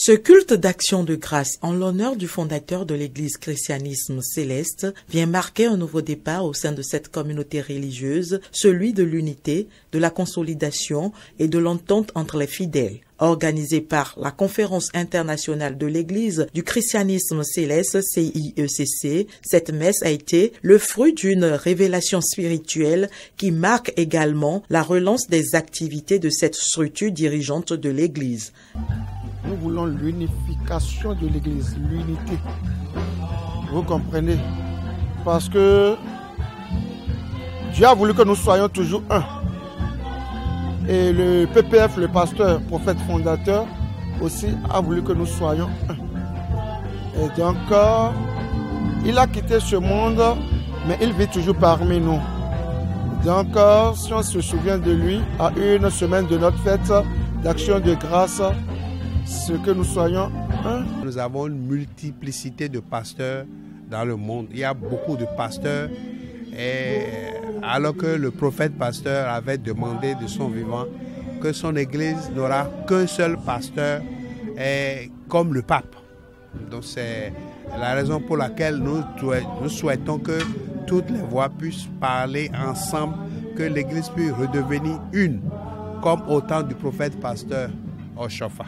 Ce culte d'action de grâce en l'honneur du fondateur de l'Église Christianisme Céleste vient marquer un nouveau départ au sein de cette communauté religieuse, celui de l'unité, de la consolidation et de l'entente entre les fidèles. Organisée par la Conférence internationale de l'Église du Christianisme Céleste, CIECC, cette messe a été le fruit d'une révélation spirituelle qui marque également la relance des activités de cette structure dirigeante de l'Église. Nous voulons l'unification de l'Église, l'unité. Vous comprenez? Parce que Dieu a voulu que nous soyons toujours un. Et le PPF, le pasteur, prophète fondateur, aussi a voulu que nous soyons un. Et donc, il a quitté ce monde, mais il vit toujours parmi nous. Donc, si on se souvient de lui, à une semaine de notre fête d'action de grâce, ce que nous soyons un. Nous avons une multiplicité de pasteurs dans le monde. Il y a beaucoup de pasteurs. Et alors que le prophète pasteur avait demandé de son vivant que son église n'aura qu'un seul pasteur comme le pape. Donc c'est la raison pour laquelle nous souhaitons que toutes les voix puissent parler ensemble, que l'église puisse redevenir une, comme au temps du prophète pasteur Oshofa.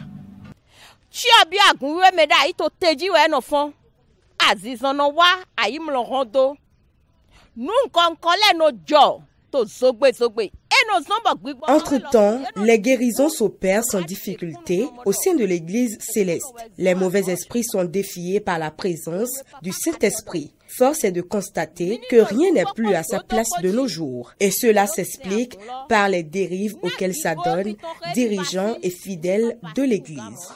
Entre-temps, les guérisons s'opèrent sans difficulté au sein de l'Église céleste. Les mauvais esprits sont défiés par la présence du Saint-Esprit. Force est de constater que rien n'est plus à sa place de nos jours. Et cela s'explique par les dérives auxquelles s'adonnent dirigeants et fidèles de l'Église.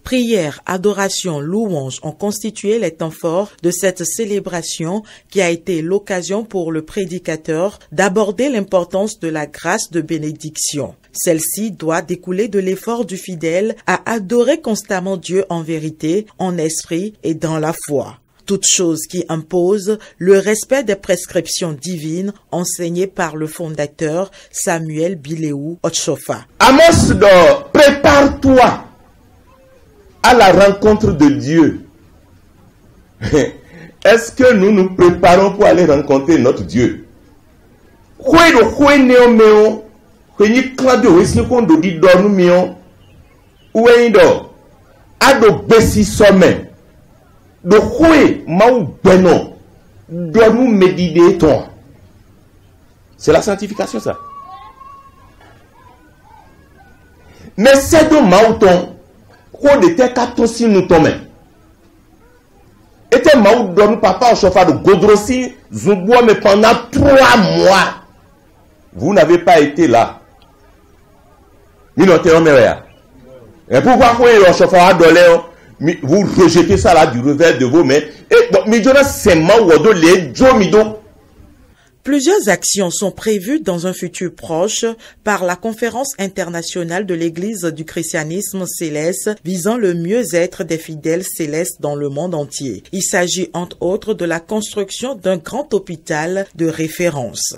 Prières, adoration, louanges ont constitué les temps forts de cette célébration qui a été l'occasion pour le prédicateur d'aborder l'importance de la grâce de bénédiction. Celle-ci doit découler de l'effort du fidèle à adorer constamment Dieu en vérité, en esprit et dans la foi. Toute chose qui impose le respect des prescriptions divines enseignées par le fondateur Samuel Bileou Otshofa. Amos d'or, prépare-toi à la rencontre de Dieu. Est-ce que nous nous préparons pour aller rencontrer notre Dieu? C'est la sanctification, ça. Mais c'est de Maouton. Quoi de tes cartons si nous tombons? Et tes maous donne papa au chauffeur de Godrossi, Zouboua, mais pendant 3 mois. Vous n'avez pas été là. Et pourquoi vous chauffeur à dollar, vous rejetez ça là du revers de vos mains? Et bon, mais c'est maou les jomido. Plusieurs actions sont prévues dans un futur proche par la Conférence internationale de l'Église du Christianisme Céleste visant le mieux-être des fidèles célestes dans le monde entier. Il s'agit entre autres de la construction d'un grand hôpital de référence.